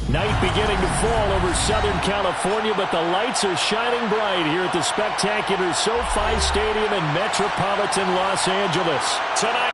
Night beginning to fall over Southern California, but the lights are shining bright here at the spectacular SoFi Stadium in metropolitan Los Angeles. Tonight.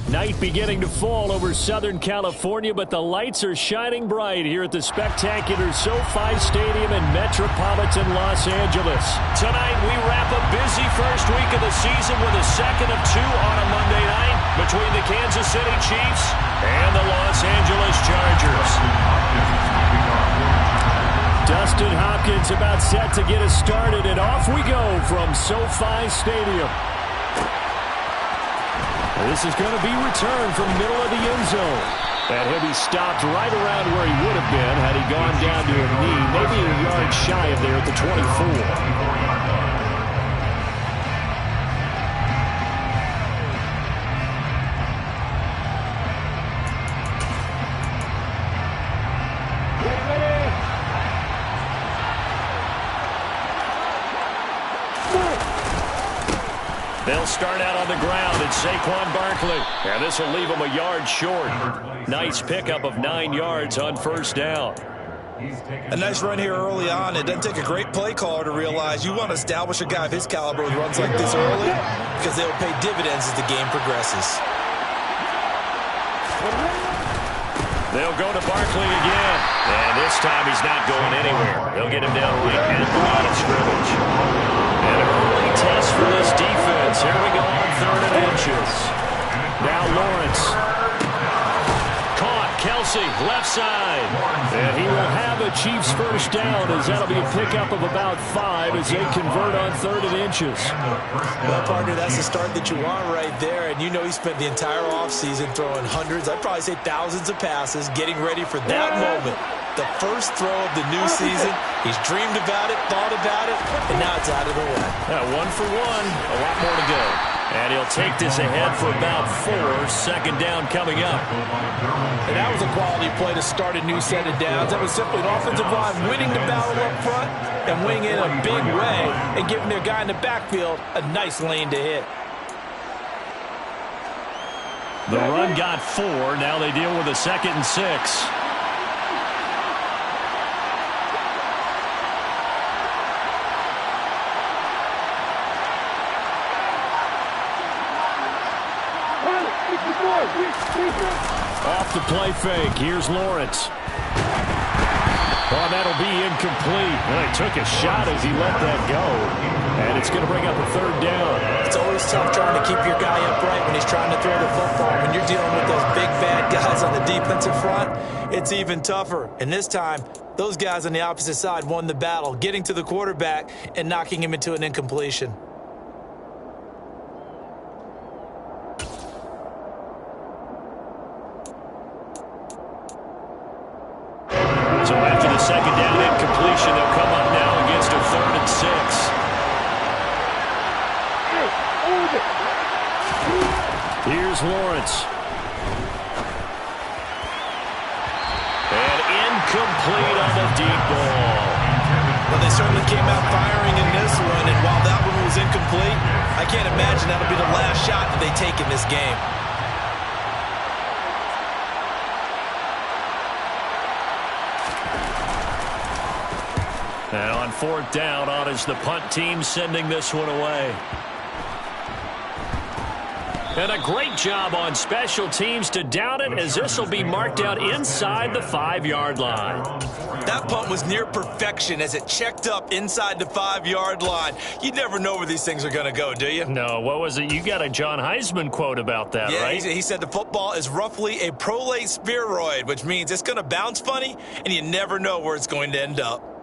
Night beginning to fall over Southern California, but the lights are shining bright here at the spectacular SoFi Stadium in metropolitan Los Angeles. Tonight, we wrap a busy first week of the season with a second of two on a Monday night between the Kansas City Chiefs and the Los Angeles Chargers. Dustin Hopkins about set to get us started, and off we go from SoFi Stadium. This is going to be returned from middle of the end zone. And he'll be stopped right around where he would have been had he gone down to a knee, maybe a yard shy of there at the 24. They'll start out on the ground. It's Saquon Barkley. And this will leave him a yard short. Nice pickup of 9 yards on first down. A nice run here early on. It doesn't take a great play caller to realize you want to establish a guy of his caliber with runs like this early because they'll pay dividends as the game progresses. They'll go to Barkley again. And this time he's not going anywhere. They'll get him down right at the line of scrimmage. And a early test for this defense. Here we go on 3rd and inches. Now Lawrence. Caught. Kelsey, left side. And he will have a Chiefs first down as that'll be a pickup of about 5 as they convert on 3rd and inches. Well, partner, that's the start that you want right there. And you know he spent the entire offseason throwing hundreds, I'd probably say thousands of passes, getting ready for that moment. The first throw of the new season. He's dreamed about it, thought about it, and now it's out of the way. 1 for 1. A lot more to go. And he'll take this ahead for about 4. 2nd down coming up. And that was a quality play to start a new set of downs. That was simply an offensive line winning the battle up front and winning it in a big way and giving their guy in the backfield a nice lane to hit. The run got 4. Now they deal with a 2nd and 6. Off the play fake. Here's Lawrence. Oh, that'll be incomplete. Well, he took a shot as he let that go. And it's going to bring up a 3rd down. It's always tough trying to keep your guy upright when he's trying to throw the football. When you're dealing with those big, bad guys on the defensive front, it's even tougher. And this time, those guys on the opposite side won the battle, getting to the quarterback and knocking him into an incompletion. So after the 2nd down incompletion, they'll come up now against a 3rd and 6. Here's Lawrence. And incomplete on the deep ball. Well, they certainly came out firing in this one, and while that one was incomplete, I can't imagine that'll be the last shot that they take in this game. And on 4th down, on is the punt team sending this one away. And a great job on special teams to down it as this will be marked out inside the 5-yard line. That punt was near perfection as it checked up inside the 5-yard line. You never know where these things are going to go, do you? No, what was it? You got a John Heisman quote about that, right? Yeah, he said the football is roughly a prolate spheroid, which means it's going to bounce funny, and you never know where it's going to end up.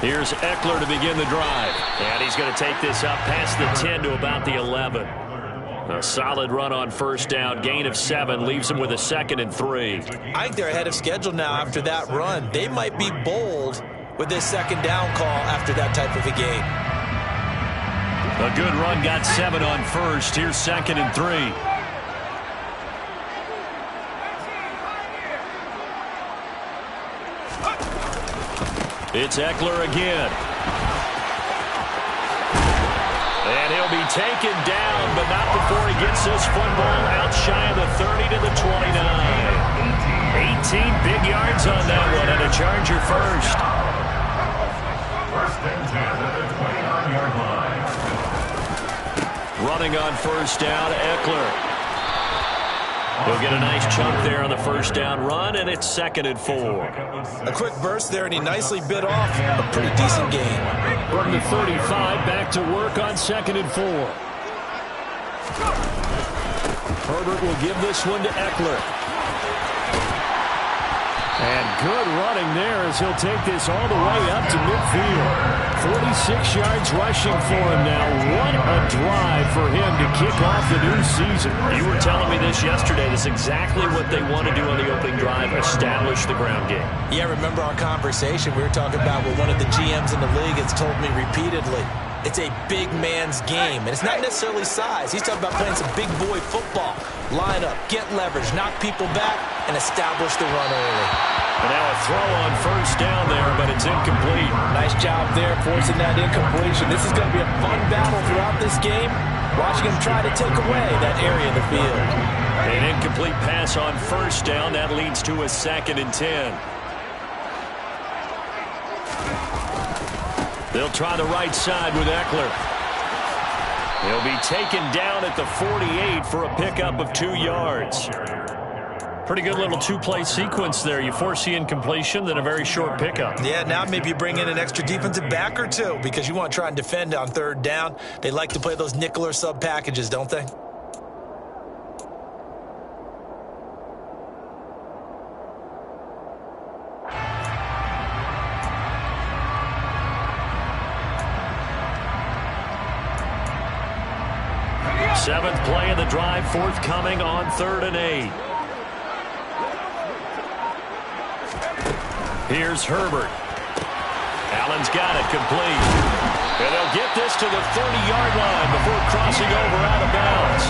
Here's Eckler to begin the drive. And he's going to take this up past the 10 to about the 11. A solid run on first down. Gain of 7 leaves him with a 2nd and 3. I think they're ahead of schedule now after that run. They might be bold with this 2nd down call after that type of a game. A good run got 7 on first. Here's 2nd and 3. It's Eckler again. And he'll be taken down, but not before he gets this football out shy of the 30 to the 29. 18 big yards on that one, and a Charger first. First and 10 at the 29-yard line. Running on first down, Eckler. He'll get a nice chunk there on the first down run, and it's 2nd and 4. A quick burst there, and he nicely bit off a pretty decent gain. From the 35, back to work on 2nd and 4. Herbert will give this one to Eckler. And good running there as he'll take this all the way up to midfield. 46 yards rushing for him now. What a drive for him to kick off the new season. You were telling me this yesterday. That's exactly what they want to do on the opening drive, establish the ground game. Yeah, remember our conversation we were talking about what one of the GMs in the league has told me repeatedly. It's a big man's game, and it's not necessarily size. He's talking about playing some big boy football. Line up, get leverage, knock people back, and establish the run early. And now a throw on first down there, but it's incomplete. Nice job there forcing that incompletion. This is going to be a fun battle throughout this game. Watching him try to take away that area of the field. An incomplete pass on first down. That leads to a 2nd and 10. They'll try the right side with Eckler. He'll be taken down at the 48 for a pickup of 2 yards. Pretty good little two-play sequence there. You force the incompletion, then a very short pickup. Yeah, now maybe you bring in an extra defensive back or two because you want to try and defend on 3rd down. They like to play those nickel or sub packages, don't they? Seventh play of the drive forthcoming on 3rd and 8. Here's Herbert. Allen's got it complete. And they'll get this to the 30-yard line before crossing over out of bounds.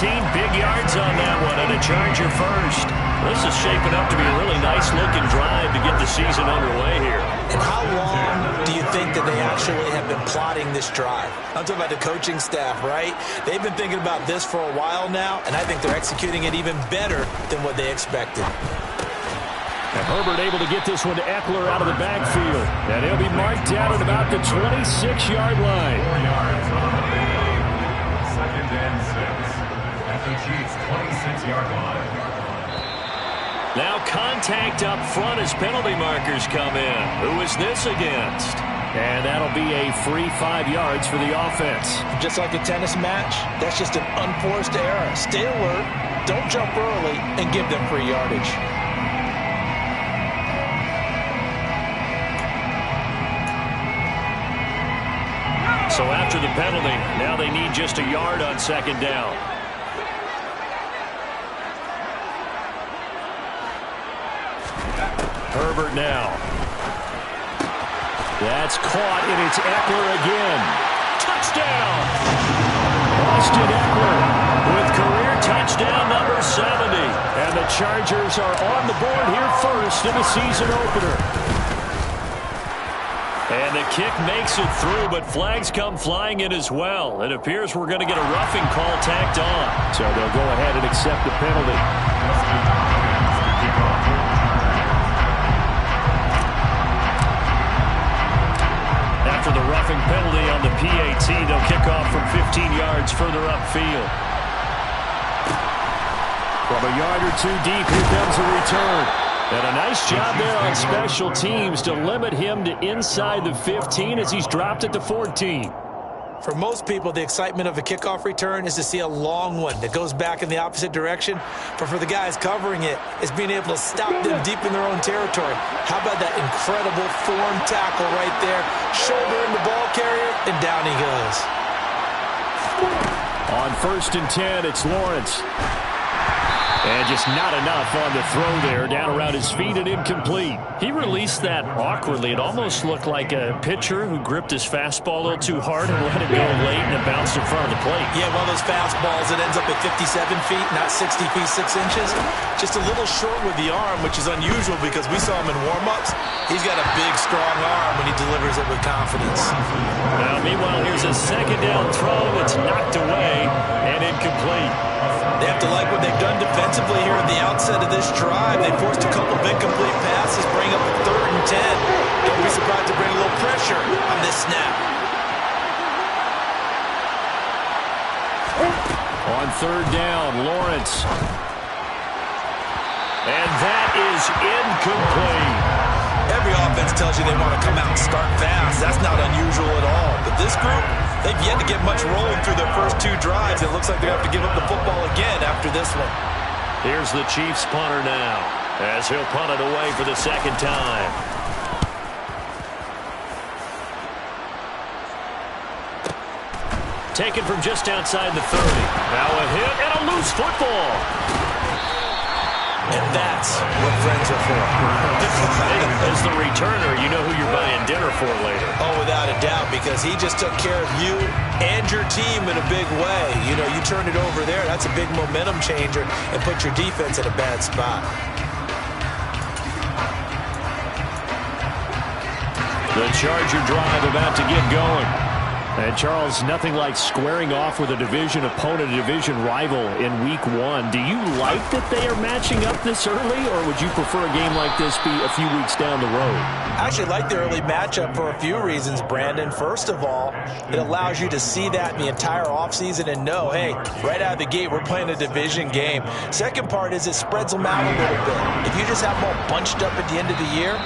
18 big yards on that one, and a Charger first. This is shaping up to be a really nice-looking drive to get the season underway here. And how long do you think that they actually have been plotting this drive? I'm talking about the coaching staff, right? They've been thinking about this for a while now, and I think they're executing it even better than what they expected. And Herbert able to get this one to Eckler out of the backfield. And he'll be marked down at about the 26-yard line. 4 yards on the play. 2nd and 6 at the Chiefs' 26-yard line. Now contact up front as penalty markers come in. Who is this against? And that'll be a free 5 yards for the offense. Just like a tennis match, that's just an unforced error. Stay alert, don't jump early, and give them free yardage. So after the penalty, now they need just a yard on 2nd down. Herbert now. That's caught, and it's Eckler again. Touchdown! Austin Eckler with career touchdown number 70. And the Chargers are on the board here first in the season opener. And the kick makes it through, but flags come flying in as well. It appears we're going to get a roughing call tacked on. So they'll go ahead and accept the penalty. After the roughing penalty on the PAT, they'll kick off from 15 yards further upfield. From a yard or 2 deep, here comes a return. And a nice job there on special teams to limit him to inside the 15 as he's dropped at the 14. For most people, the excitement of a kickoff return is to see a long one that goes back in the opposite direction. But for the guys covering it, it's being able to stop them deep in their own territory. How about that incredible form tackle right there? Shoulder in the ball carrier, and down he goes. On 1st and 10, it's Lawrence. And just not enough on the throw there. Down around his feet and incomplete. He released that awkwardly. It almost looked like a pitcher who gripped his fastball a little too hard and let it go late, and it bounced in front of the plate. Yeah, one of those fastballs that ends up at 57 feet, not 60 feet, 6 inches. Just a little short with the arm, which is unusual because we saw him in warm-ups. He's got a big, strong arm when he delivers it with confidence. Now, meanwhile, here's a 2nd down throw. It's knocked away and incomplete. They have to like what they've done defensively here at the outset of this drive. They forced a couple of incomplete passes, bring up a 3rd and 10. Don't be surprised to bring a little pressure on this snap. On 3rd down, Lawrence. And that is incomplete. Every offense tells you they want to come out and start fast. That's not unusual at all. But this group, they've yet to get much rolling through their first 2 drives. It looks like they have to give up the football again after this one. Here's the Chiefs punter now, as he'll punt it away for the 2nd time. Taken from just outside the 30. Now a hit and a loose football. And that's what friends are for. As the returner, you know who you're buying dinner for later. Oh, without a doubt, because he just took care of you and your team in a big way. You know, you turn it over there, that's a big momentum changer and put your defense in a bad spot. The Charger drive about to get going. And, Charles, nothing like squaring off with a division opponent, a division rival in Week 1. Do you like that they are matching up this early, or would you prefer a game like this be a few weeks down the road? I actually like the early matchup for a few reasons, Brandon. First of all, it allows you to see that in the entire offseason and know, hey, right out of the gate, we're playing a division game. Second part is it spreads them out a little bit. If you just have them all bunched up at the end of the year,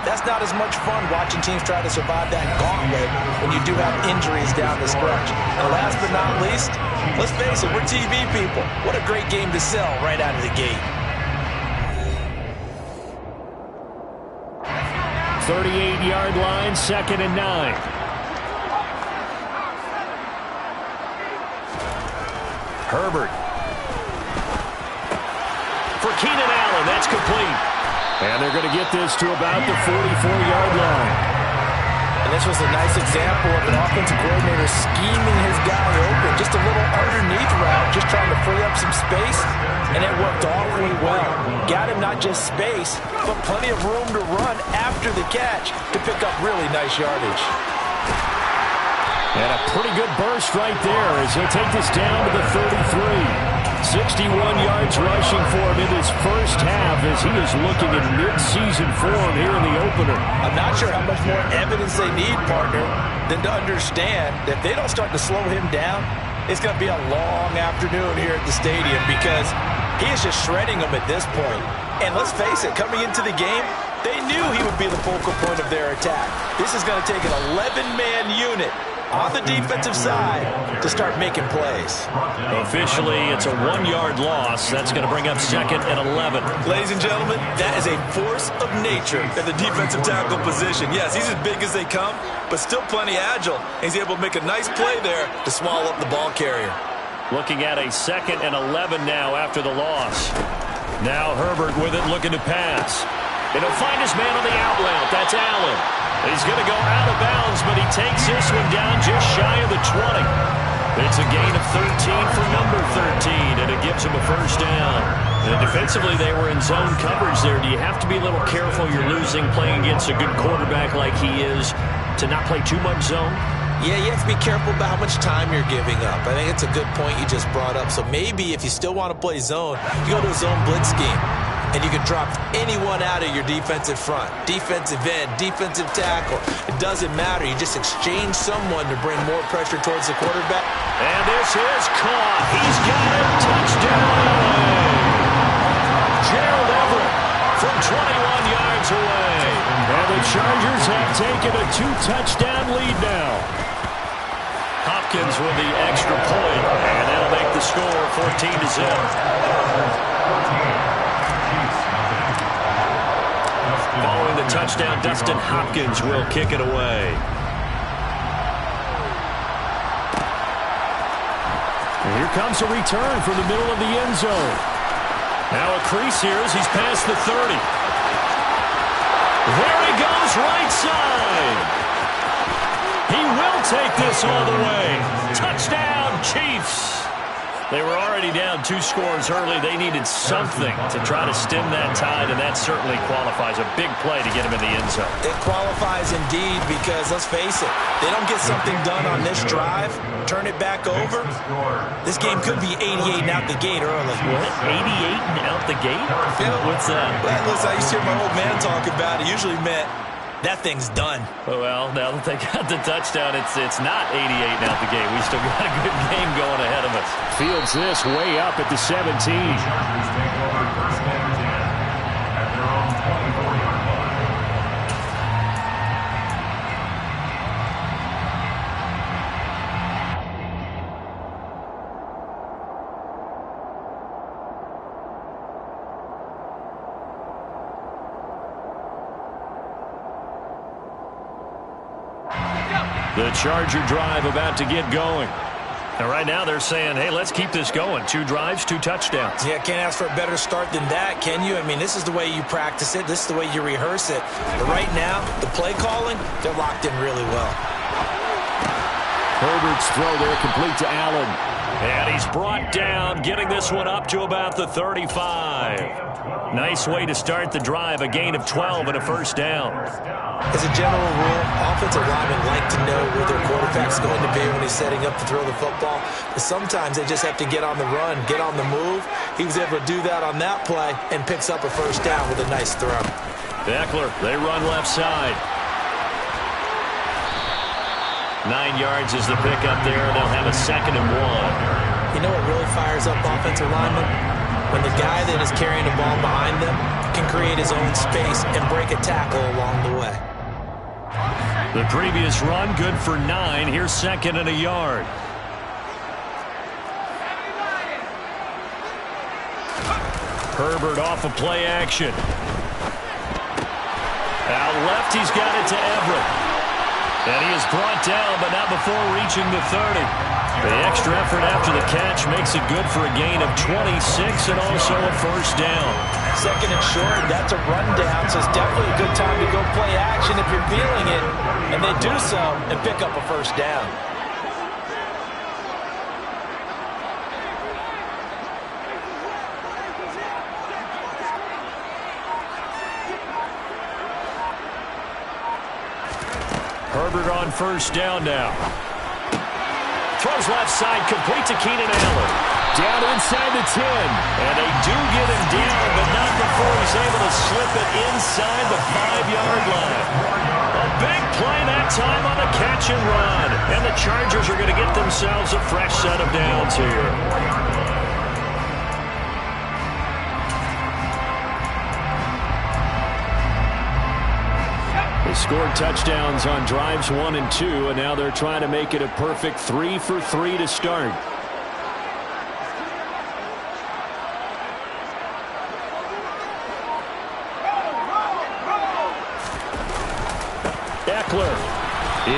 that's not as much fun watching teams try to survive that gauntlet when you do have injuries down the stretch. And last but not least, let's face it, we're TV people. What a great game to sell right out of the gate. 38-yard line, 2nd and 9. Herbert. For Keenan Allen, that's complete. And they're going to get this to about the 44-yard line. And this was a nice example of an offensive coordinator scheming his guy open. Just a little underneath route, just trying to free up some space. And it worked awfully well. Got him not just space, but plenty of room to run after the catch to pick up really nice yardage. And a pretty good burst right there as he'll take this down to the 33. 61 yards rushing for him in his first half as he is looking in mid-season form here in the opener. I'm not sure how much more evidence they need, partner, than to understand that if they don't start to slow him down, it's going to be a long afternoon here at the stadium because he is just shredding them at this point. And let's face it, coming into the game, they knew he would be the focal point of their attack. This is going to take an 11-man unit on the defensive side to start making plays. Officially, it's a 1-yard loss. That's going to bring up 2nd and 11. Ladies and gentlemen, that is a force of nature at the defensive tackle position. Yes, he's as big as they come, but still plenty agile. He's able to make a nice play there to swallow up the ball carrier. Looking at a 2nd and 11 now after the loss. Now Herbert with it, looking to pass. And he'll find his man on the out route. That's Allen. He's going to go out of bounds, but he takes this one down just shy of the 20. It's a gain of 13 for number 13, and it gives him a first down. And defensively, they were in zone coverage there. Do you have to be a little careful? You're losing playing against a good quarterback like he is to not play too much zone? Yeah, you have to be careful about how much time you're giving up. I think it's a good point you just brought up. So maybe if you still want to play zone, you go to a zone blitz scheme. And you can drop anyone out of your defensive front, defensive end, defensive tackle. It doesn't matter. You just exchange someone to bring more pressure towards the quarterback. And this is caught. He's got it. Touchdown. Gerald Everett from 21 yards away. And the Chargers have taken a 2-touchdown lead now. Hopkins with the extra point, and that'll make the score 14-0. Following the touchdown, Dustin Hopkins will kick it away. And here comes a return from the middle of the end zone. Now a crease here as he's past the 30. There he goes, right side. He will take this all the way. Touchdown, Chiefs. They were already down 2 scores early. They needed something to try to stem that tide, and that certainly qualifies. A big play to get him in the end zone. It qualifies indeed because, let's face it, they don't get something done on this drive, turn it back over, this game could be 88 and out the gate early. What? 88 and out the gate? Yeah. What's that? Well, listen, I used to hear my old man talk about it. Usually meant that thing's done. Well, now that they got the touchdown, it's not 88 and out the gate. We still got a good game going ahead of us. Fields this way up at the 17. Chargers take over first and 10 at their own 24-yard line. The Charger drive about to get going. And right now they're saying, hey, let's keep this going. 2 drives, 2 touchdowns. Yeah, can't ask for a better start than that, can you? I mean, this is the way you practice it. This is the way you rehearse it. But right now, the play calling, they're locked in really well. Herbert's throw there complete to Allen. And he's brought down, getting this one up to about the 35. Nice way to start the drive, a gain of 12 and a first down. As a general rule, offensive linemen like to know where their quarterback's going to be when he's setting up to throw the football. But sometimes they just have to get on the run, get on the move. He was able to do that on that play and picks up a first down with a nice throw. Eckler, they run left side. 9 yards is the pickup there. They'll have a 2nd and 1. You know what really fires up offensive linemen? When the guy that is carrying the ball behind them can create his own space and break a tackle along the way. The previous run, good for 9. Here's 2nd and a yard. Herbert off of play action. Out left, he's got it to Everett. And he is brought down, but not before reaching the 30. The extra effort after the catch makes it good for a gain of 26 and also a first down. 2nd and short, that's a rundown, so it's definitely a good time to go play action if you're feeling it. And they do so and pick up a first down. Herbert on first down now. Throws left side, complete to Keenan Allen. Down inside the 10. And they do get him down, but not before he's able to slip it inside the 5-yard line. A big play that time on the catch and run. And the Chargers are going to get themselves a fresh set of downs here. They scored touchdowns on drives 1 and 2, and now they're trying to make it a perfect 3 for 3 to start. Eckler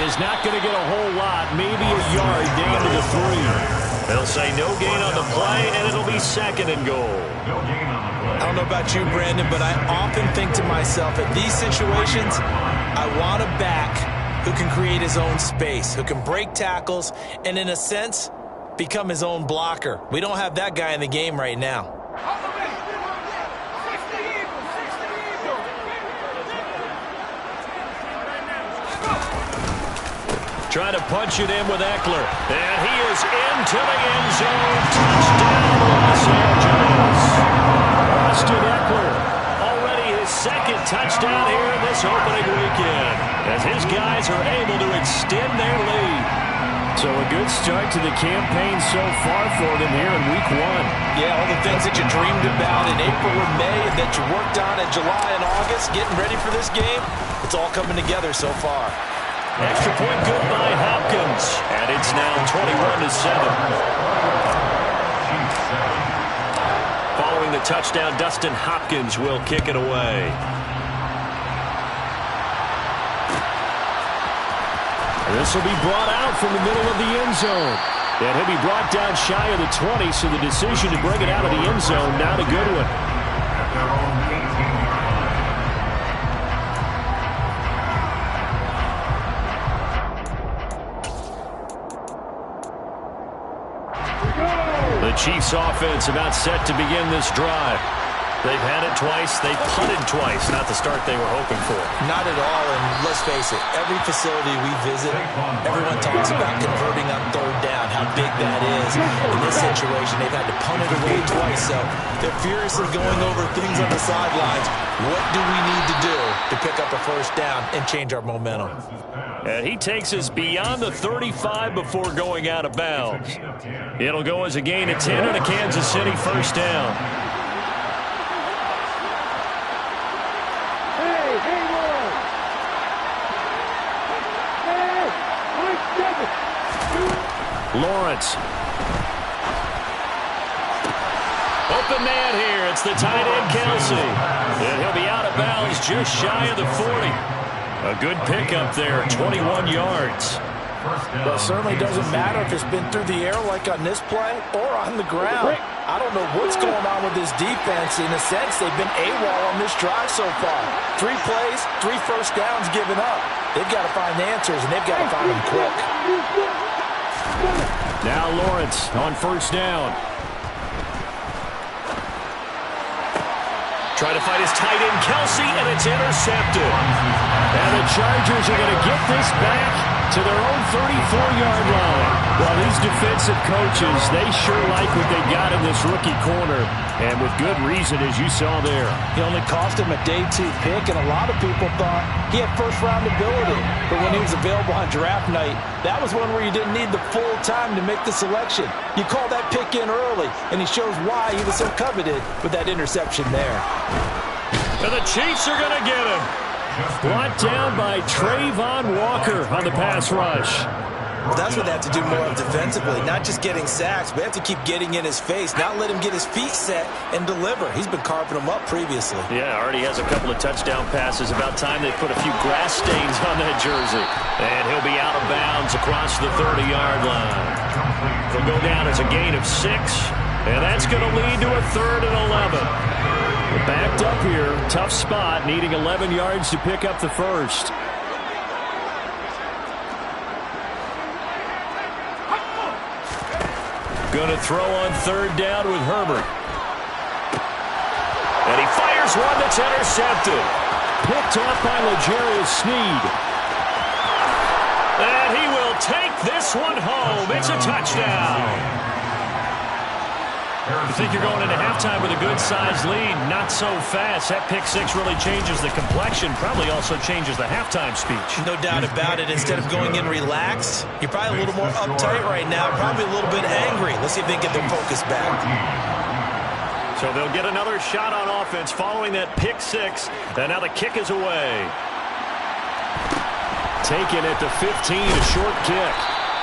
is not going to get a whole lot, maybe a yard down to the 3. They'll say no gain on the play, and it'll be 2nd and goal. No gain on the play. I don't know about you, Brandon, but I often think to myself, in these situations, I want a back who can create his own space, who can break tackles, and in a sense, become his own blocker. We don't have that guy in the game right now. Trying to punch it in with Eckler. And he is into the end zone. Touchdown, Los Angeles. Austin Eckler, already his 2nd touchdown here in this opening weekend, as his guys are able to extend their lead. So a good start to the campaign so far for them here in week 1. Yeah, all the things that you dreamed about in April and May and that you worked on in July and August, getting ready for this game, it's all coming together so far. Extra point good by Hopkins. And it's now 21-7. Following the touchdown, Dustin Hopkins will kick it away. This will be brought out from the middle of the end zone. And he'll be brought down shy of the 20, so the decision to bring it out of the end zone, not a good one. The Chiefs offense about set to begin this drive. They've had it twice. They've punted twice. Not the start they were hoping for. Not at all, and let's face it, every facility we visit, everyone talks about converting on third down, how big that is. In this situation, they've had to punt it away twice, so they're furiously going over things on the sidelines. What do we need to do to pick up a first down and change our momentum? And he takes us beyond the 35 before going out of bounds. It'll go as a gain of 10 and a Kansas City first down. Lawrence. Open man here. It's the tight end, Kelsey. And he'll be out of bounds just shy of the 40. A good pickup there, 21 yards. Well, it certainly doesn't matter if it's been through the air like on this play or on the ground. I don't know what's going on with this defense. In a sense, they've been AWOL on this drive so far. 3 plays, 3 first downs given up. They've got to find answers, and they've got to find them quick. Now Lawrence on first down. Try to fight his tight end, Kelsey, and it's intercepted. And the Chargers are going to get this back to their own 34-yard line. Well, these defensive coaches, they sure like what they got in this rookie corner. And with good reason, as you saw there. He only cost him a day 2 pick, and a lot of people thought he had first-round ability. But when he was available on draft night, that was one where you didn't need the full time to make the selection. You call that pick in early, and he shows why he was so coveted with that interception there. And the Chiefs are going to get him. Brought down by Trayvon Walker on the pass rush. That's what they have to do more of defensively, not just getting sacks, but they have to keep getting in his face, not let him get his feet set and deliver. He's been carving them up previously. Yeah, already has a couple of touchdown passes. About time they put a few grass stains on that jersey. And he'll be out of bounds across the 30-yard line. He'll go down as a gain of 6, and that's going to lead to a 3rd and 11. We're backed up here, tough spot, needing 11 yards to pick up the first. Going to throw on 3rd down with Herbert. And he fires one that's intercepted. Picked off by L'Jarius Sneed. And he will take this one home. It's a touchdown. You think you're going into halftime with a good-sized lead. Not so fast. That pick 6 really changes the complexion. Probably also changes the halftime speech. No doubt about it. Instead of going in relaxed, you're probably a little more uptight right now. Probably a little bit angry. Let's see if they can get their focus back. So they'll get another shot on offense following that pick 6. And now the kick is away. Taken at the 15, a short kick.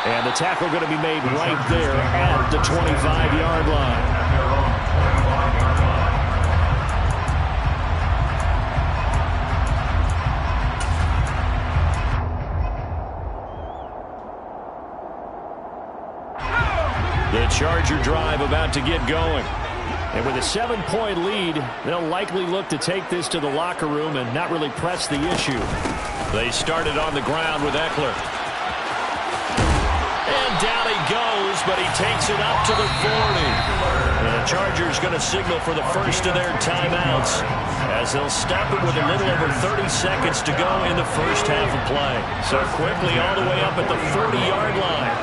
And the tackle going to be made right there at the 25-yard line. The Charger drive about to get going. And with a 7-point lead, they'll likely look to take this to the locker room and not really press the issue. They started on the ground with Eckler. And down he goes, but he takes it up to the 40. And the Chargers going to signal for the first of their timeouts as they'll stop it with a little over 30 seconds to go in the first half of play. So quickly all the way up at the 40-yard line.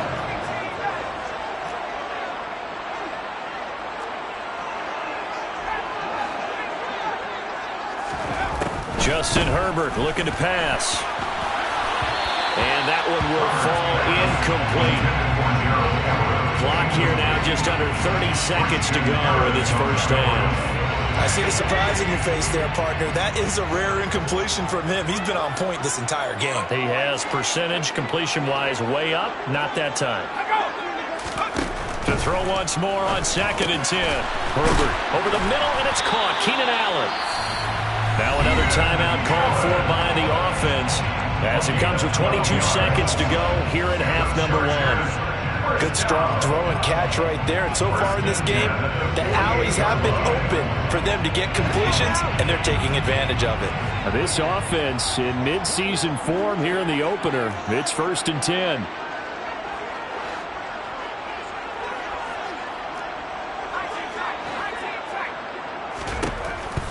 Justin Herbert looking to pass. And that one will fall incomplete. Clock here now just under 30 seconds to go in this first half. I see the surprise in your face there, partner. That is a rare incompletion from him. He's been on point this entire game. He has percentage completion-wise way up. Not that time. To throw once more on 2nd and 10. Herbert over the middle, and it's caught. Keenan Allen. Now another timeout called for by the offense as it comes with 22 seconds to go here in half number 1. Good strong throw and catch right there. And so far in this game, the alleys have been open for them to get completions, and they're taking advantage of it. This offense in mid-season form here in the opener. It's 1st and 10.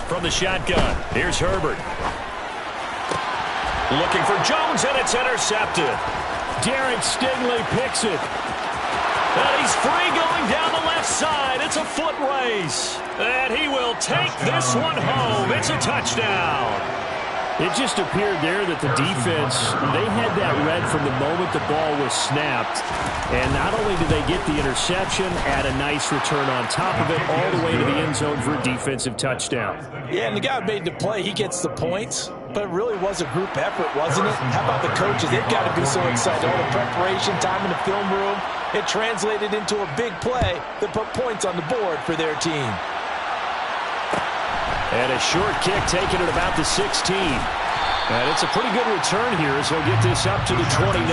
From the shotgun, here's Herbert. Looking for Jones, and it's intercepted. Derek Stingley picks it. And he's free going down the left side. It's a foot race. And he will take this one home. It's a touchdown. It just appeared there that the defense, they had that read from the moment the ball was snapped. And not only did they get the interception, add a nice return on top of it, all the way to the end zone for a defensive touchdown. Yeah, and the guy made the play. He gets the points. But it really was a group effort, wasn't it? How about the coaches? They've got to be so excited. All the preparation, time in the film room, it translated into a big play that put points on the board for their team. And a short kick taken at about the 16. And it's a pretty good return here as he'll get this up to the 29.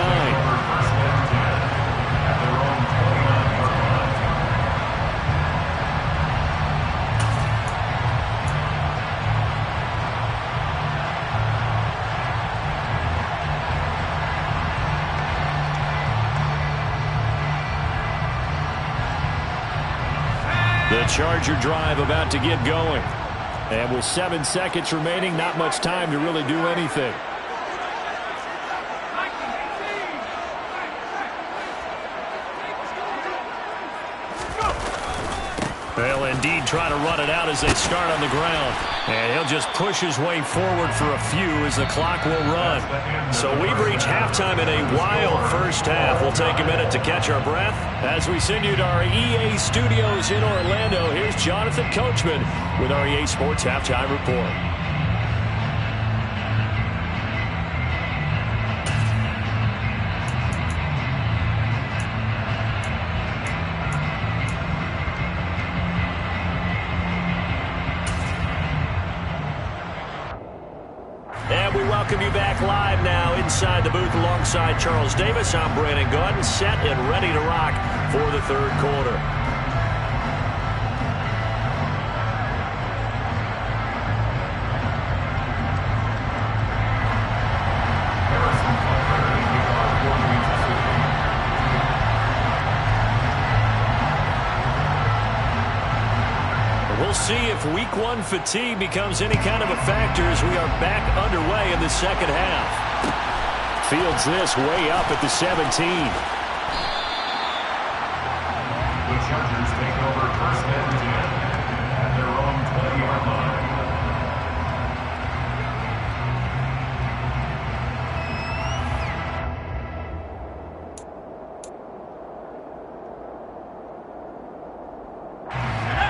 The Charger drive about to get going. And with 7 seconds remaining, not much time to really do anything. They'll indeed try to run it out as they start on the ground. And he'll just push his way forward for a few as the clock will run. So we've reached halftime in a wild first half. We'll take a minute to catch our breath as we send you to our EA studios in Orlando. Here's Jonathan Coachman with our EA Sports Halftime Report. Welcome you back live now inside the booth alongside Charles Davis. I'm Brandon Gaudin, set and ready to rock for the third quarter. We'll see if week 1 fatigue becomes any kind of a factor as we are back underway in the second half. Fields this way up at the 17. The Chargers take over 1st and 10 at their own 20-yard line.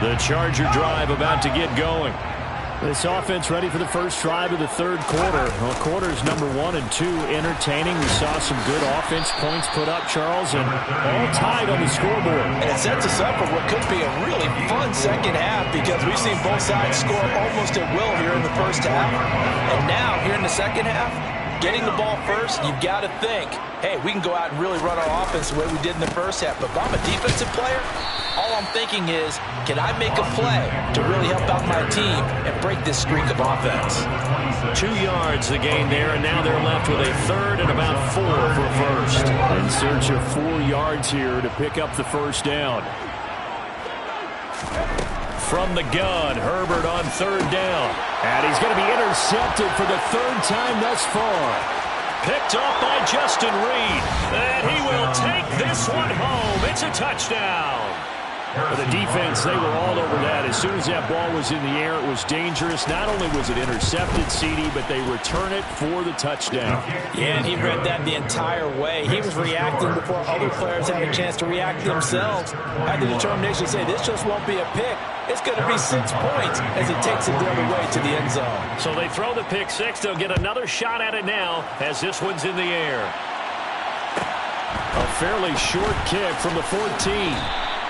The Charger drive about to get going. This offense ready for the first drive of the third quarter. Well, quarters number 1 and 2 entertaining. We saw some good offense points put up, Charles, and all tied on the scoreboard. And it sets us up for what could be a really fun second half because we've seen both sides score almost at will here in the first half. And now, here in the second half, getting the ball first, you've got to think, hey, we can go out and really run our offense the way we did in the first half. But if I'm a defensive player, all I'm thinking is, can I make a play to really help out my team and break this streak of offense? 2 yards the gain there, and now they're left with a third and about 4 for first. In search of 4 yards here to pick up the first down. From the gun, Herbert on third down. And he's going to be intercepted for the 3rd time thus far. Picked off by Justin Reed. And he will take this one home. It's a touchdown. The defense, they were all over that. As soon as that ball was in the air, it was dangerous. Not only was it intercepted, CD, but they return it for the touchdown. Yeah, and he read that the entire way. He was reacting before other players had a chance to react themselves. Had the determination to say, this just won't be a pick. It's going to be 6 points as he takes it the other way to the end zone. So they throw the pick six. They'll get another shot at it now as this one's in the air. A fairly short kick from the 14.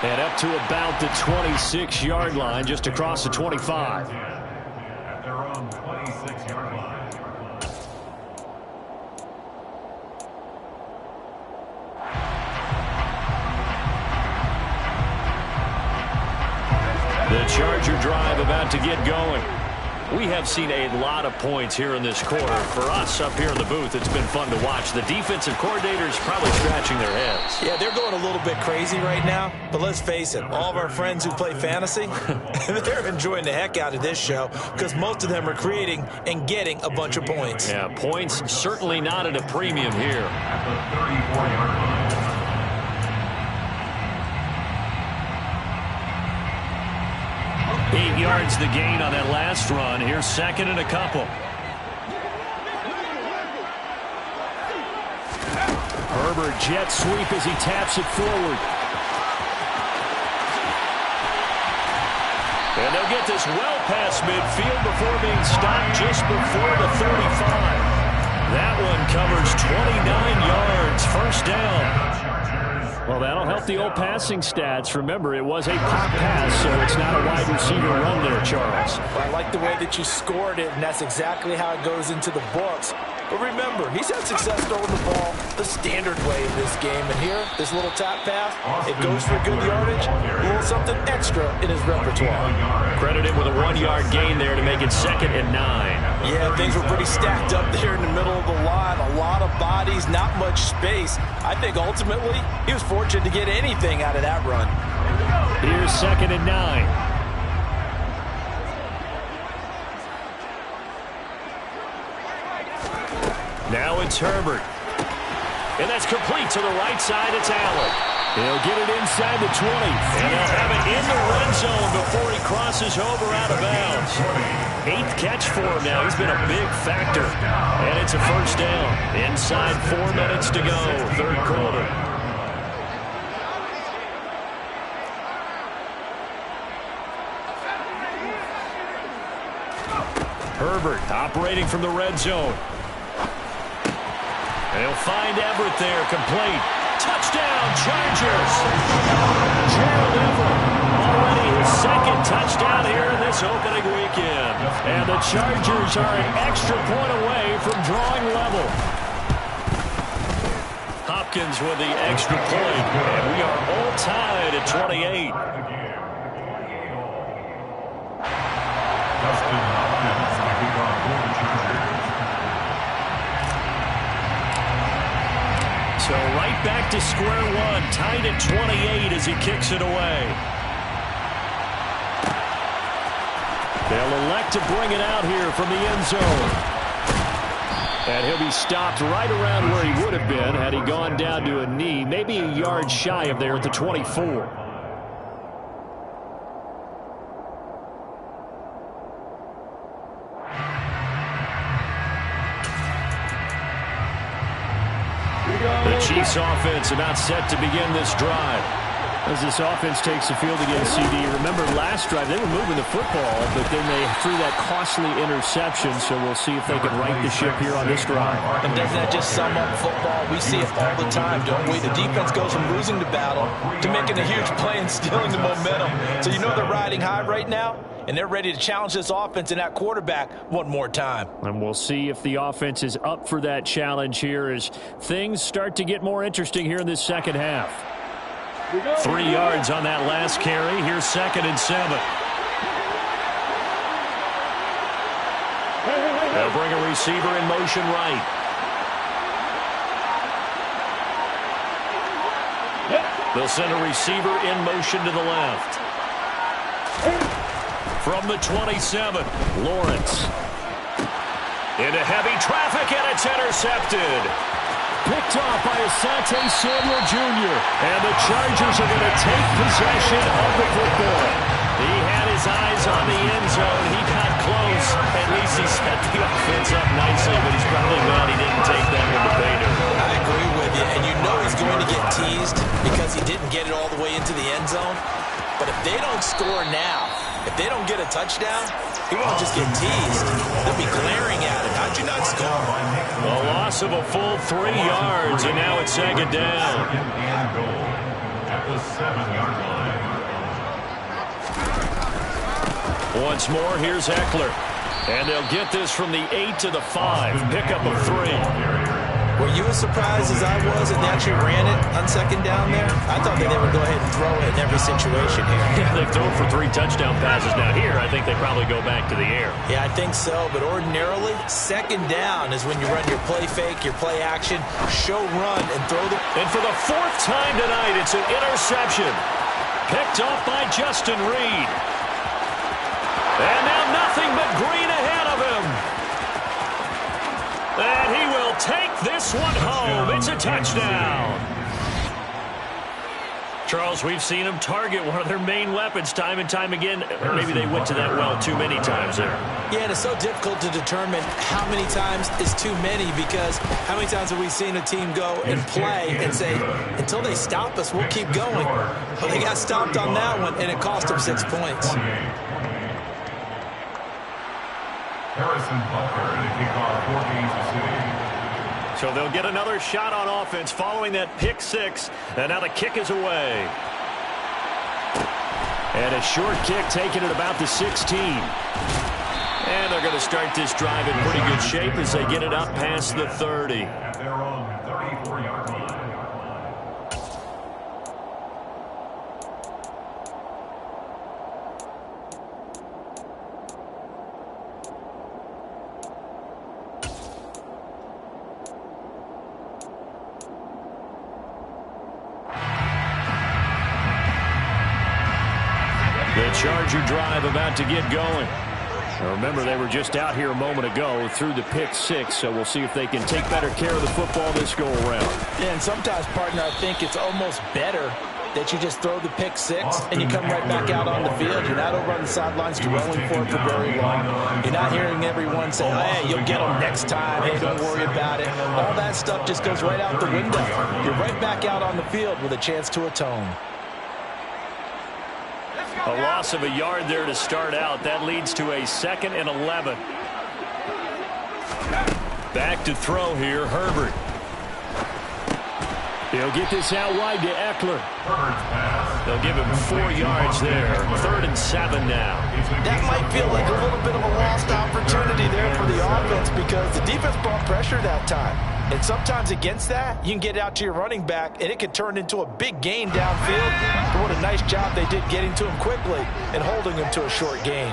And up to about the 26-yard line, just across the 25. At their own 26-yard line. The Charger drive about to get going. We have seen a lot of points here in this quarter. For us up here in the booth, it's been fun to watch. The defensive coordinators probably scratching their heads. Yeah, they're going a little bit crazy right now. But let's face it, all of our friends who play fantasy, they're enjoying the heck out of this show because most of them are creating and getting a bunch of points. Yeah, points certainly not at a premium here. At the 34-yard line. 8 yards the gain on that last run. Here's second and a couple. Herbert jet sweep as he taps it forward. And they'll get this well past midfield before being stopped just before the 35. That one covers 29 yards. First down. Well, that'll help the old passing stats. Remember, it was a pop pass, so it's not a wide receiver run there, Charles. Well, I like the way that you scored it, and that's exactly how it goes into the books. But remember, he's had success throwing the ball the standard way in this game. And here, this little tap pass, it goes for good yardage, a little something extra in his repertoire. Credit him with a 1-yard gain there to make it 2nd and 9. Yeah, things were pretty stacked up there in the middle of the line. A lot of bodies, not much space. I think ultimately he was fortunate to get anything out of that run. Here's 2nd and 9. Now it's Herbert. And that's complete to the right side. It's Allen. He'll get it inside the 20. And they'll have it in the red zone before he crosses over out of bounds. 8th catch for him now. He's been a big factor. And it's a first down. Inside 4 minutes to go. Third quarter. Herbert operating from the red zone. They'll find Everett there, complete. Touchdown, Chargers! Gerald Everett, already his 2nd touchdown here in this opening weekend. And the Chargers are an extra point away from drawing level. Hopkins with the extra point, and we are all tied at 28. Justin Hopkins, the kickoff for the Chargers. So right back to square one, tied at 28 as he kicks it away. They'll elect to bring it out here from the end zone. And he'll be stopped right around where he would have been had he gone down to a knee, maybe a yard shy of there at the 24. The Chiefs offense about set to begin this drive. As this offense takes the field again, CD, remember last drive they were moving the football, but then they threw that costly interception, so we'll see if they can right the ship here on this drive. And doesn't that just sum up football? We see it all the time, don't we? The defense goes from losing the battle to making a huge play and stealing the momentum. So you know they're riding high right now, and they're ready to challenge this offense and that quarterback one more time. And we'll see if the offense is up for that challenge here as things start to get more interesting here in this second half. 3 yards on that last carry. Here's 2nd and 7. They'll bring a receiver in motion right. They'll send a receiver in motion to the left. From the 27, Lawrence. Into heavy traffic, and it's intercepted. picked off by Asante Samuel Jr. And the Chargers are going to take possession of the football. He had his eyes on the end zone. He got close. At least he set the offense up nicely, but he's probably mad he didn't take that one to Bader. I agree with you, and you know he's going to get teased because he didn't get it all the way into the end zone. But if they don't score now, if they don't get a touchdown, he won't just get teased. They'll be glaring at him. How'd you not score? A loss of a full 3 yards, and now it's second down. Second and goal at the 7-yard line. Once more, here's Eckler. And they'll get this from the 8 to the 5. Pickup of 3. Were you as surprised as I was and they actually ran it on second down there? I thought that they would go ahead and throw it in every situation here. Yeah, they've thrown for 3 touchdown passes. Now here, I think they probably go back to the air. Yeah, I think so. But ordinarily, second down is when you run your play fake, your play action, show run, and throw the... And for the 4th time tonight, it's an interception. Picked off by Justin Reed. And now nothing but green ahead of him. And he will take this one home. It's a touchdown. Charles, we've seen them target one of their main weapons time and time again. Or maybe they went to that well too many times there. Yeah, and it's so difficult to determine how many times is too many because how many times have we seen a team go and play and say, until they stop us, we'll keep going. Well, they got stopped on that one, and it cost them 6 points. Harrison Butker to kick off for Kansas City. So they'll get another shot on offense following that pick 6. And now the kick is away. And a short kick taken at about the 16. And they're going to start this drive in pretty good shape as they get it up past the 30. At their own 34-yard line. The Charger drive about to get going. Now remember, they were just out here a moment ago through the pick 6, so we'll see if they can take better care of the football this go-around. Yeah, and sometimes, partner, I think it's almost better that you just throw the pick 6 and you come right back out on the field. You're not over on the sidelines dwelling for it for very long. You're not hearing everyone say, oh, hey, you'll get them next time. Hey, don't worry about it. All that stuff just goes right out the window. You're right back out on the field with a chance to atone. A loss of a yard there to start out. That leads to a 2nd and 11. Back to throw here, Herbert. He'll get this out wide to Eckler. They'll give him 4 yards there. 3rd and 7 now. That might feel like a little bit of a lost opportunity there for the offense because the defense brought pressure that time. And sometimes against that, you can get out to your running back, and it can turn into a big gain downfield. But what a nice job they did getting to him quickly and holding him to a short gain.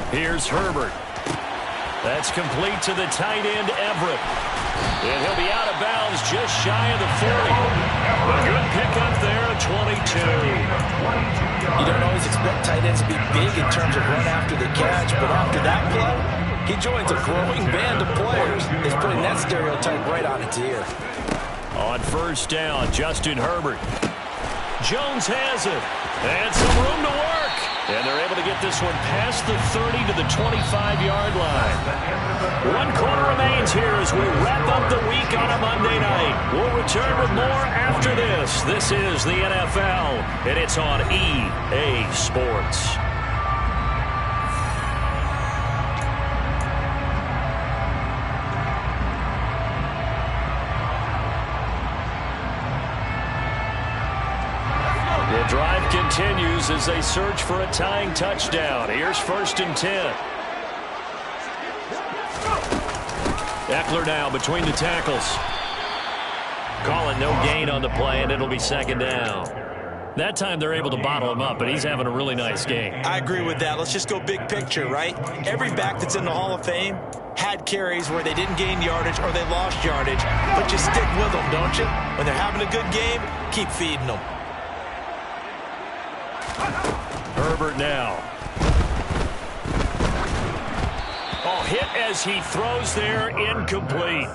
Here's Herbert. That's complete to the tight end, Everett. And he'll be out of bounds just shy of the 40. A good pickup there at 22. You don't always expect tight ends to be big in terms of run after the catch, but after that play, he joins a growing band of players that's putting that stereotype right on its ear. On 1st down, Justin Herbert. Jones has it. And some room to work. And they're able to get this one past the 30 to the 25-yard line. 1 quarter remains here as we wrap up the week on a Monday night. We'll return with more after this. This is the NFL, and it's on EA Sports. The drive continues as they search for a tying touchdown. Here's 1st and 10. Eckler now between the tackles. Calling no gain on the play, and it'll be 2nd down. That time they're able to bottle him up, but he's having a really nice game. I agree with that. Let's just go big picture, right? Every back that's in the Hall of Fame had carries where they didn't gain yardage or they lost yardage, but you stick with them, don't you? When they're having a good game, keep feeding them. Herbert now. Oh, hit as he throws there, incomplete.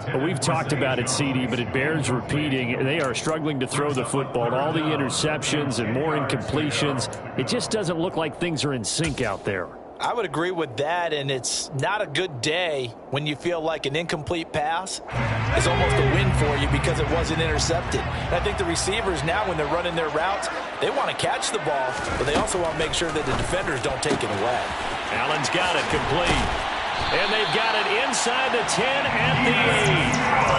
Well, we've talked about it, CD, but it bears repeating. They are struggling to throw the football. All the interceptions and more incompletions. It just doesn't look like things are in sync out there. I would agree with that, and it's not a good day when you feel like an incomplete pass is almost a win for you because it wasn't intercepted. And I think the receivers now, when they're running their routes, they want to catch the ball, but they also want to make sure that the defenders don't take it away. Allen's got it complete. And they've got it inside the 10 at the 8.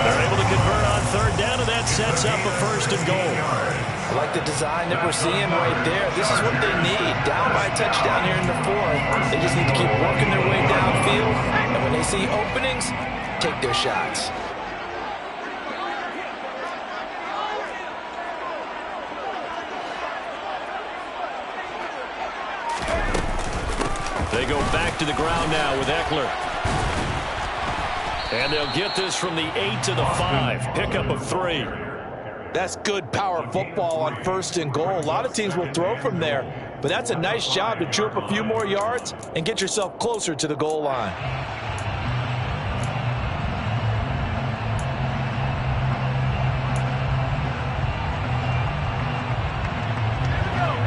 They're able to convert on third down, and that sets up a first and goal. I like the design that we're seeing right there. This is what they need. Down by a touchdown here in the fourth. They just need to keep working their way downfield. And when they see openings, take their shots. They go back to the ground now with Eckler. And they'll get this from the 8 to the 5. Pickup of 3. That's good power football on first and goal. A lot of teams will throw from there, but that's a nice job to chew up a few more yards and get yourself closer to the goal line.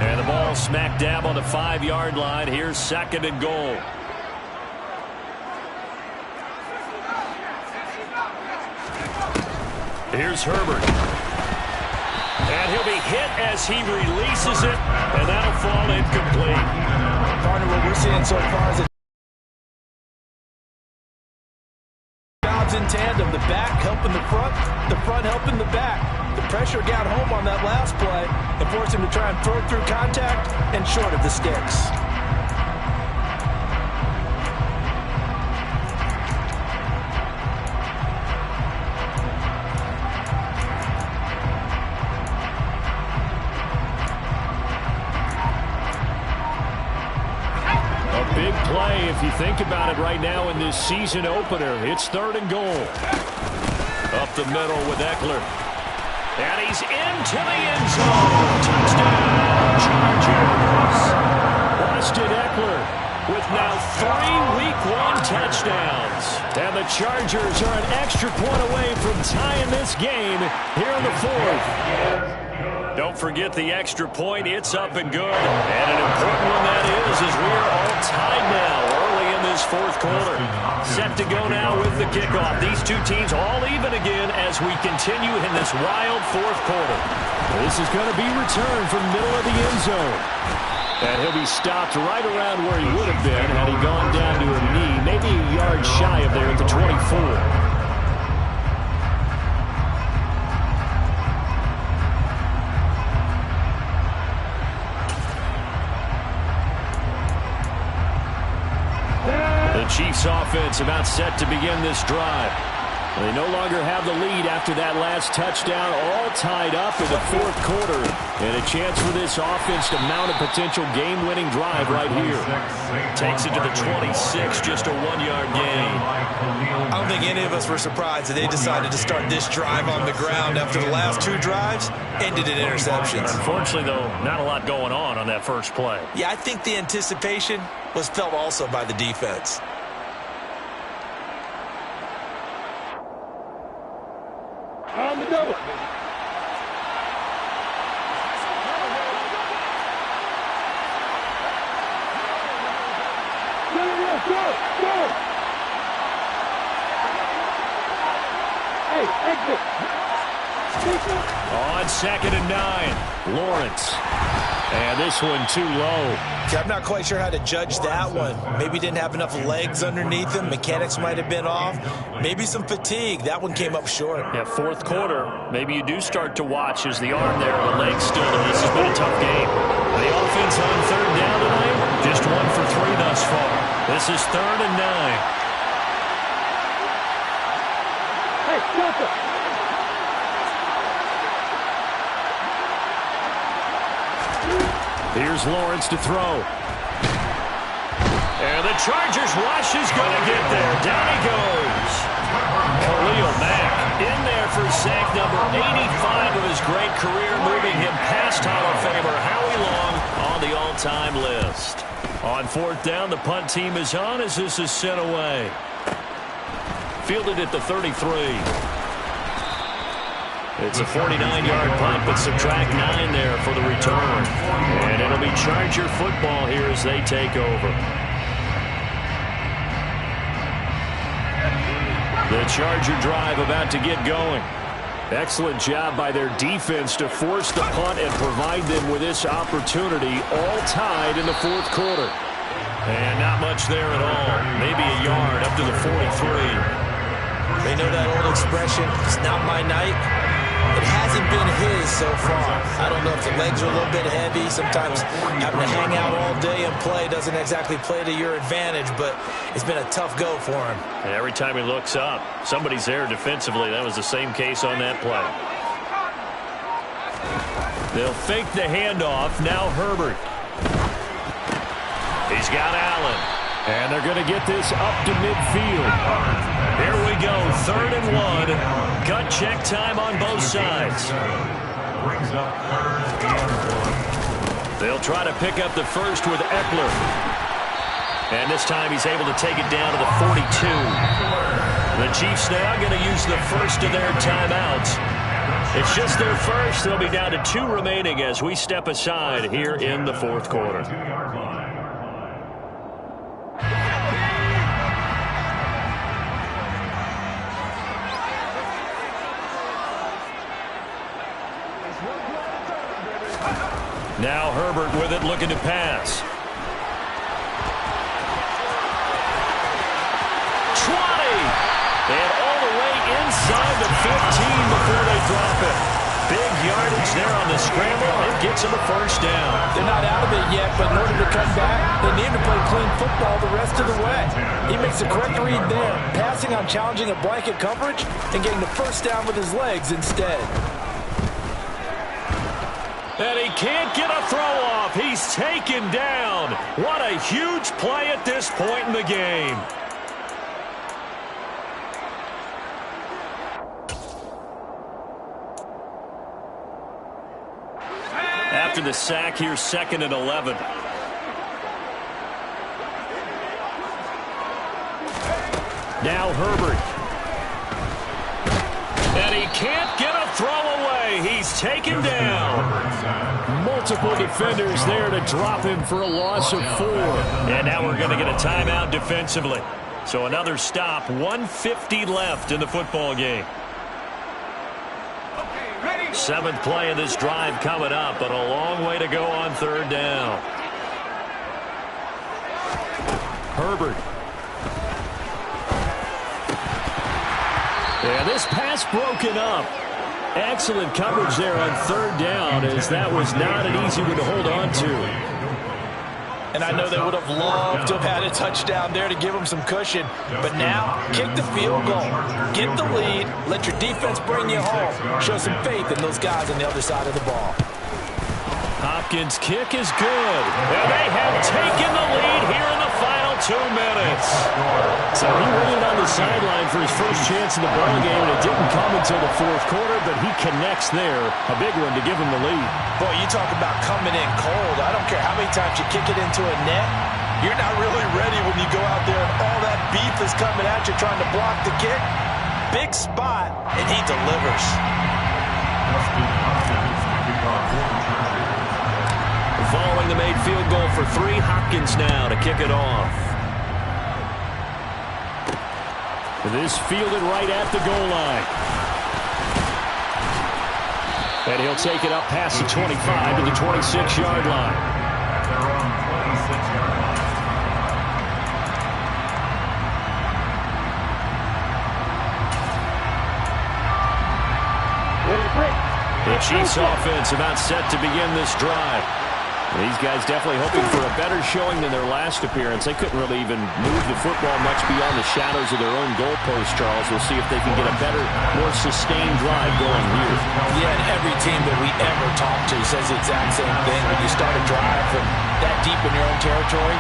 And the ball smack dab on the 5-yard line. Here's second and goal. Here's Herbert. And he'll be hit as he releases it, and that'll fall incomplete. Partner, what we're seeing so far is jobs in tandem. The back helping the front helping the back. The pressure got home on that last play and forced him to try and throw through contact and short of the sticks. Big play if you think about it right now in this season opener. It's third and goal. Up the middle with Eckler. And he's into the end zone. Touchdown, Chargers. Austin Eckler with now 3 Week 1 touchdowns. And the Chargers are an extra point away from tying this game here in the fourth. Don't forget the extra point. It's up and good. And an important one that is, as we are all tied now early in this fourth quarter. Set to go now with the kickoff. These two teams all even again as we continue in this wild fourth quarter. This is going to be returned from middle of the end zone. And he'll be stopped right around where he would have been had he gone down to a knee, maybe a yard shy of there at the 24. The Chiefs offense about set to begin this drive. They no longer have the lead after that last touchdown, all tied up in the fourth quarter. And a chance for this offense to mount a potential game-winning drive right here. Takes it to the 26, just a 1-yard gain. I don't think any of us were surprised that they decided to start this drive on the ground after the last 2 drives ended in interceptions. Unfortunately, though, not a lot going on that first play. Yeah, I think the anticipation was felt also by the defense. On the double. Go! Hey, exit. On second and 9, Lawrence. And this one too low. I'm not quite sure how to judge that one. Maybe didn't have enough legs underneath him. Mechanics might have been off. Maybe some fatigue. That one came up short. Yeah, fourth quarter. Maybe you do start to watch as the arm there, the leg still there. This has been a tough game. The offense on third down tonight, just 1 for 3 thus far. This is third and 9. Hey, Delta. Here's Lawrence to throw. And the Chargers rush is going to get there. Down he goes. Khalil Mack in there for sack number 85 of his great career, moving him past Hall of Famer Howie Long on the all-time list. On fourth down, the punt team is on as this is sent away. Fielded at the 33. It's a 49-yard punt, but subtract 9 there for the return. And it'll be Charger football here as they take over. The Charger drive about to get going. Excellent job by their defense to force the punt and provide them with this opportunity, all tied in the fourth quarter. And not much there at all. Maybe a yard up to the 43. They know that old expression, it's not my night. It hasn't been his so far. I don't know if the legs are a little bit heavy. Sometimes having to hang out all day and play doesn't exactly play to your advantage, but it's been a tough go for him. And every time he looks up, somebody's there defensively. That was the same case on that play. They'll fake the handoff. Now Herbert. He's got Allen. And they're going to get this up to midfield. Here we go, 3rd and 1. Gut check time on both sides. Brings up 3rd and 1. They'll try to pick up the first with Eckler. And this time he's able to take it down to the 42. The Chiefs now going to use the first of their timeouts. It's just their first. They'll be down to 2 remaining as we step aside here in the fourth quarter. Now Herbert with it, looking to pass. 20! And all the way inside the 15 before they drop it. Big yardage there on the scramble. It gets them a first down. They're not out of it yet, but in order to come back, they need to play clean football the rest of the way. He makes the correct read there, passing on challenging a blanket coverage and getting the first down with his legs instead. And he can't get a throw off. He's taken down. What a huge play at this point in the game. After the sack, here's 2nd and 11. Now Herbert. And he can't get a throw away. He's taken down. Multiple defenders there to drop him for a loss of 4. And now we're going to get a timeout defensively. So another stop, 1:50 left in the football game. 7th play of this drive coming up, but a long way to go on 3rd down. Herbert. And this pass broken up. Excellent coverage there on 3rd down, as that was not an easy one to hold on to. And I know they would have loved to have had a touchdown there to give them some cushion. But now, kick the field goal. Get the lead. Let your defense bring you home. Show some faith in those guys on the other side of the ball. Hopkins' kick is good. And they have taken the lead here in the final 2 minutes. So he waited on the sideline for his first chance in the ball game, and it didn't come until the fourth quarter, but he connects there. A big one to give him the lead. Boy, you talk about coming in cold. I don't care how many times you kick it into a net. You're not really ready when you go out there and all that beef is coming at you trying to block the kick. Big spot, and he delivers. Following the made field goal for 3, Hopkins now to kick it off. This fielded right at the goal line. And he'll take it up past the 25 to the 26-yard line. They're on 26-yard line. The Chiefs offense about set to begin this drive. These guys definitely hoping for a better showing than their last appearance. They couldn't really even move the football much beyond the shadows of their own goalpost, Charles. We'll see if they can get a better, more sustained drive going here. Yeah, and every team that we ever talk to says the exact same thing. When you start a drive from that deep in your own territory,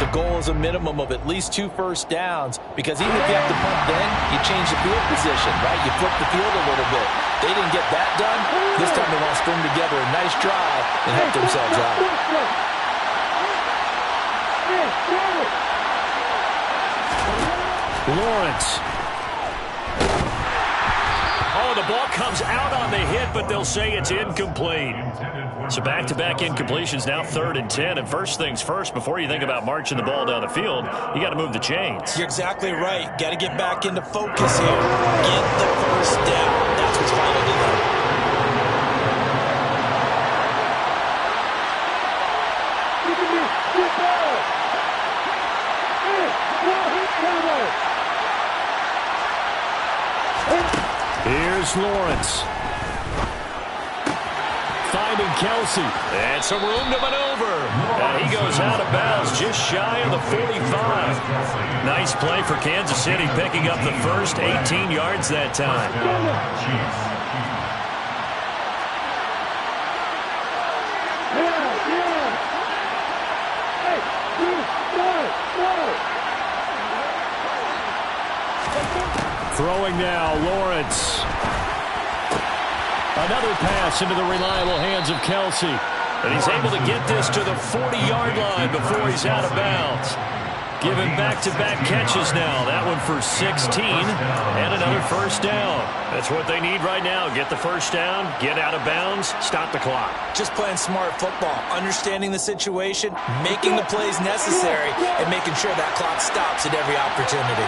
the goal is a minimum of at least 2 first downs, because even if you have to punt then, you change the field position, right? You flip the field a little bit. They didn't get that done. This time they want to string together a nice drive and help themselves out. Lawrence. Oh, the ball comes out on the hit, but they'll say it's incomplete. So back-to-back incompletions, now 3rd and 10. And first things first, before you think about marching the ball down the field, you got to move the chains. You're exactly right. Got to get back into focus here. Get the first down. That's what's vital to them. Here's Lawrence. Finding Kelsey. And some room to maneuver. And he goes out of bounds just shy of the 45. Nice play for Kansas City, picking up the first 18 yards that time. Throwing now, Lawrence. Another pass into the reliable hands of Kelsey. And he's able to get this to the 40-yard line before he's out of bounds. Given back-to-back catches now. That one for 16 and another first down. That's what they need right now. Get the first down, get out of bounds, stop the clock. Just playing smart football, understanding the situation, making the plays necessary, and making sure that clock stops at every opportunity.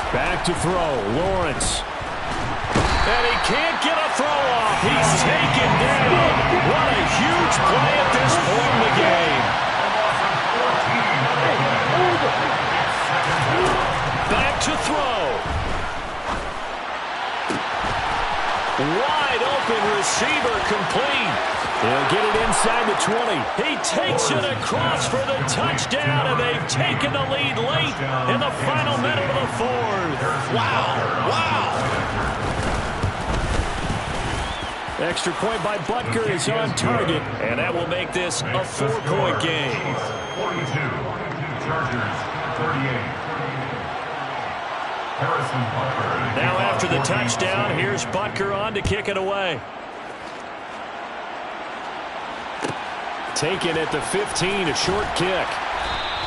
Back to throw, Lawrence. And he can't get a throw off. He's taken down. What a huge play at this point in the game. Back to throw. Wide open receiver complete. He'll get it inside the 20. He takes it across for the touchdown, and they've taken the lead late in the final minute of the fourth. Wow. Extra point by Butker is on target. And that will make this a 4-point game. 42, Chargers 38. Harrison Butker. Now after the touchdown, here's Butker on to kick it away. Taken at the 15, a short kick.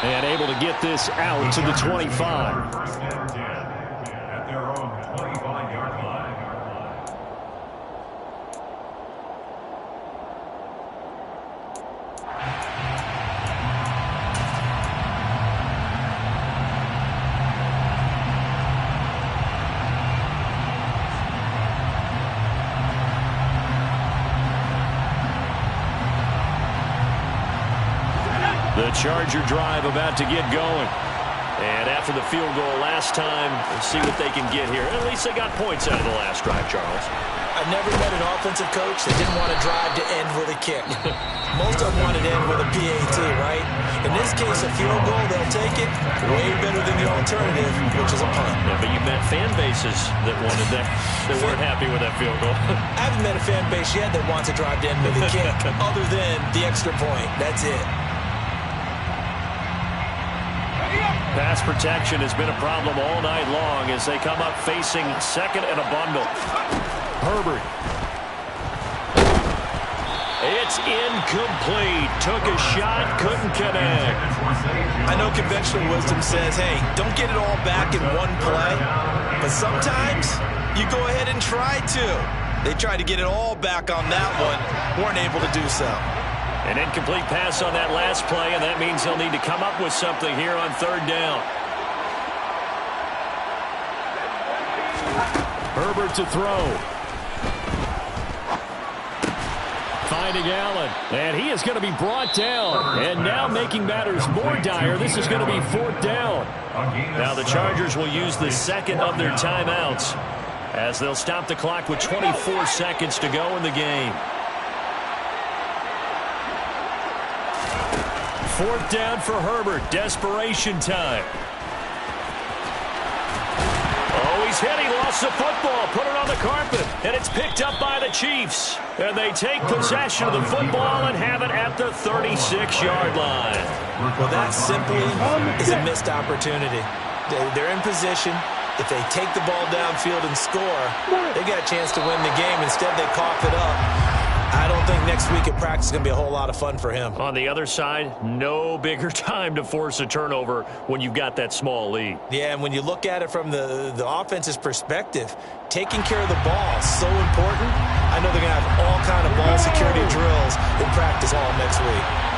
And able to get this out to the 25. First and 10 at their own 25-yard line. The Charger drive about to get going. And after the field goal last time, let's see what they can get here. At least they got points out of the last drive, Charles. I've never met an offensive coach that didn't want to drive to end with a kick. Most of them wanted to end with a PAT, right? In this case, a field goal, they'll take it. Way better than the alternative, which is a punt. Yeah, but you met fan bases that wanted that, that weren't happy with that field goal. I haven't met a fan base yet that wants to drive to end with a kick, other than the extra point. That's it. Pass protection has been a problem all night long as they come up facing second and a bundle. Herbert. It's incomplete. Took a shot, couldn't connect. I know conventional wisdom says, hey, don't get it all back in one play. But sometimes you go ahead and try to. They tried to get it all back on that one. Weren't able to do so. An incomplete pass on that last play, and that means they'll need to come up with something here on third down. Herbert to throw. Finding Allen. And he is going to be brought down. And now making matters more dire, this is going to be fourth down. Now the Chargers will use the second of their timeouts as they'll stop the clock with 24 seconds to go in the game. Fourth down for Herbert. Desperation time. Oh, he's hit. He lost the football. Put it on the carpet. And it's picked up by the Chiefs. And they take possession of the football and have it at the 36-yard line. Well, that simply is a missed opportunity. They're in position. If they take the ball downfield and score, they got a chance to win the game. Instead, they cough it up. I don't think next week at practice is going to be a whole lot of fun for him. On the other side, no bigger time to force a turnover when you've got that small lead. Yeah, and when you look at it from the offense's perspective, taking care of the ball is so important. I know they're going to have all kind of ball security drills in practice all next week.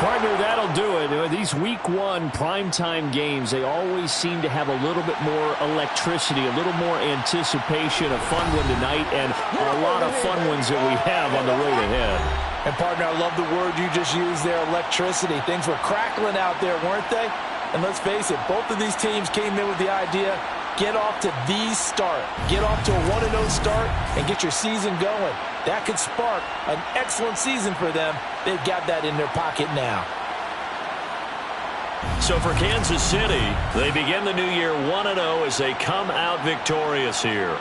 Partner, that'll do it. These week one primetime games, they always seem to have a little bit more electricity, a little more anticipation. A fun one tonight, and a lot of fun ones that we have on the road ahead. And, partner, I love the word you just used there, electricity. Things were crackling out there, weren't they? And let's face it, both of these teams came in with the idea, get off to the start. Get off to a 1-0 start and get your season going. That could spark an excellent season for them. They've got that in their pocket now. So for Kansas City, they begin the new year 1-0 as they come out victorious here.